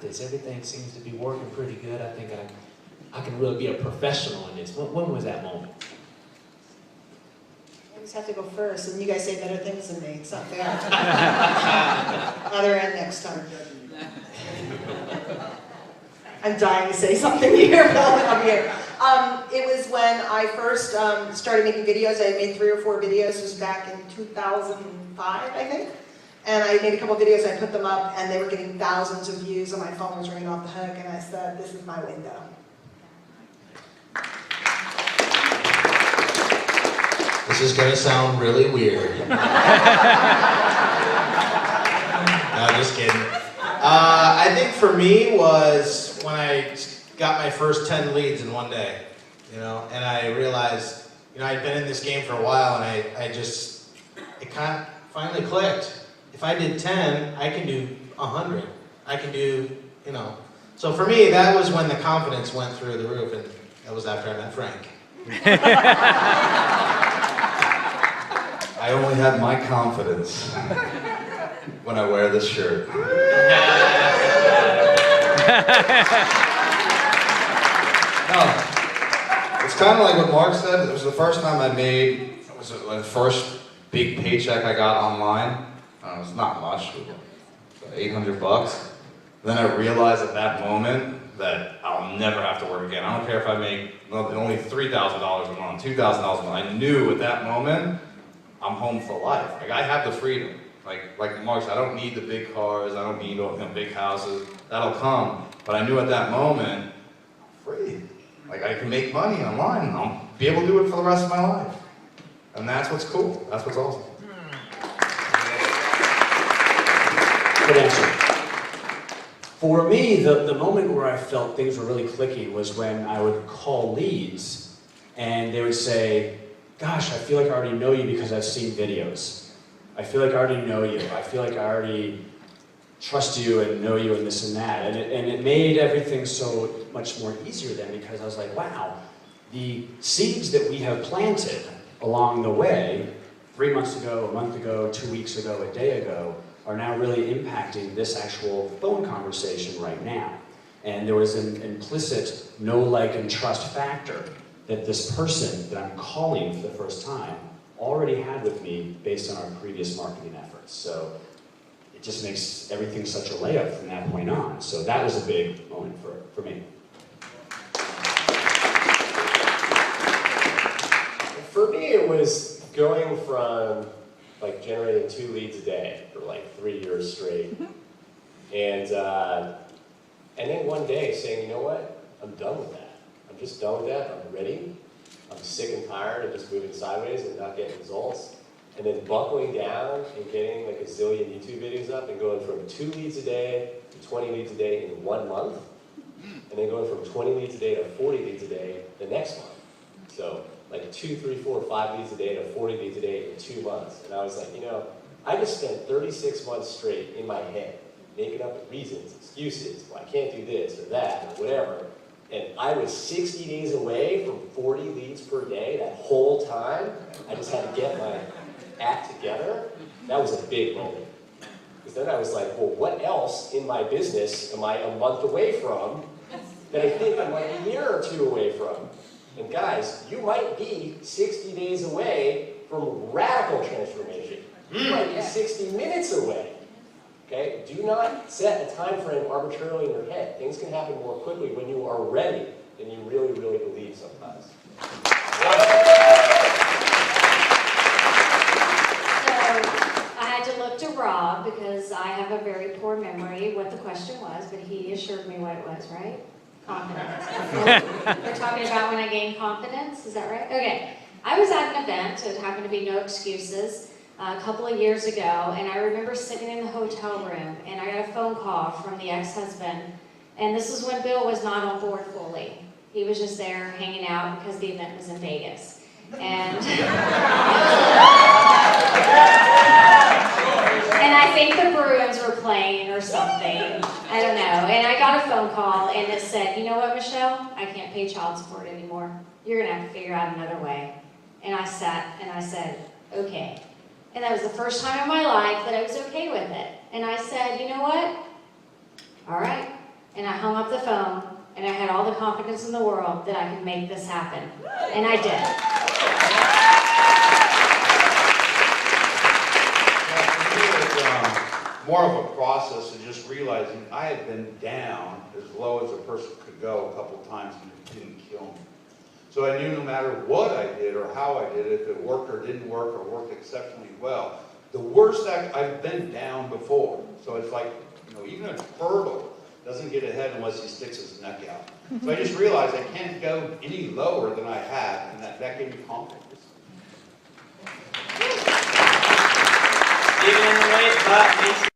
this. Everything seems to be working pretty good. I think I can really be a professional in this. When was that moment? I just have to go first, and you guys say better things than me. It's not fair. Other end next time. I'm dying to say something here, but I'm here. It was when I first started making videos. I made 3 or 4 videos. It was back in 2005, I think. And I made a couple videos, I put them up, and they were getting thousands of views, and my phone was ringing off the hook, and I said, this is my window. This is going to sound really weird. No, just kidding. I think for me was when I got my first 10 leads in one day, you know, and I realized, you know, I'd been in this game for a while, and it kind of finally clicked. If I did 10, I can do 100. I can do, you know. So for me, that was when the confidence went through the roof, and that was after I met Frank. I only have my confidence when I wear this shirt. No, it's kind of like what Mark said. It was the first time I made, it was the first big paycheck I got online. It was not much, it was $800. Then I realized at that moment that I'll never have to work again. I don't care if I make only $3,000 a month, $2,000 a month. I knew at that moment, I'm home for life. Like, I have the freedom. Like Mark said, I don't need the big cars, I don't need big houses. That'll come. But I knew at that moment, I'm free. Like, I can make money online, and I'll be able to do it for the rest of my life. And that's what's cool. That's what's awesome. Good answer. For me, the moment where I felt things were really clicking was when I would call leads and they would say, gosh, I feel like I already know you because I've seen videos. I feel like I already know you. I feel like I already trust you and know you and this and that. And it made everything so much more easier then, because I was like, wow, the seeds that we have planted along the way, 3 months ago, a month ago, 2 weeks ago, a day ago, are now really impacting this actual phone conversation right now. And there was an implicit know, like, and trust factor that this person that I'm calling for the first time already had with me based on our previous marketing efforts. So it just makes everything such a layup from that point on. So that was a big moment for me. For me, it was going from like generating 2 leads a day for like 3 years straight. And then one day saying, you know what, I'm done with that. I'm just done with that, I'm ready. I'm sick and tired of just moving sideways and not getting results. And then buckling down and getting like a zillion YouTube videos up and going from 2 leads a day to 20 leads a day in 1 month. And then going from 20 leads a day to 40 leads a day the next month. So like 2, 3, 4, 5 leads a day to 40 leads a day in 2 months. And I was like, you know, I just spent 36 months straight in my head making up reasons, excuses, well, I can't do this or that or whatever. And I was 60 days away from 40 leads per day that whole time. I just had to get my act together. That was a big moment. Because then I was like, well, what else in my business am I a month away from that I think I'm like a year or 2 away from? And guys, you might be 60 days away from radical transformation. You might be 60 minutes away. Okay? Do not set a time frame arbitrarily in your head. Things can happen more quickly when you are ready than you really, really believe sometimes. So I had to look to Rob because I have a very poor memory what the question was, but he assured me what it was, right? Confidence. We're talking about when I gained confidence, is that right? Okay. I was at an event, it happened to be No Excuses, a couple of years ago, and I remember sitting in the hotel room, and I got a phone call from the ex-husband, and this is when Bill was not on board fully. He was just there hanging out because the event was in Vegas. And I think the Bruins were playing or something. I don't know. And I got a phone call and it said, you know what, Michelle? I can't pay child support anymore. You're going to have to figure out another way. And I sat and I said, okay. And that was the first time in my life that I was okay with it. And I said, you know what? All right, and I hung up the phone, and I had all the confidence in the world that I could make this happen. And I did. For me, it's more of a process of just realizing I had been down as low as a person could go a couple times and it didn't kill me. So I knew no matter what I did or how I did it, if it worked or didn't work or worked exceptionally well, the worst I've been down before. So it's like, even a turtle doesn't get ahead unless he sticks his neck out. So I just realized I can't go any lower than I have, and that gave me confidence. Even in the late, but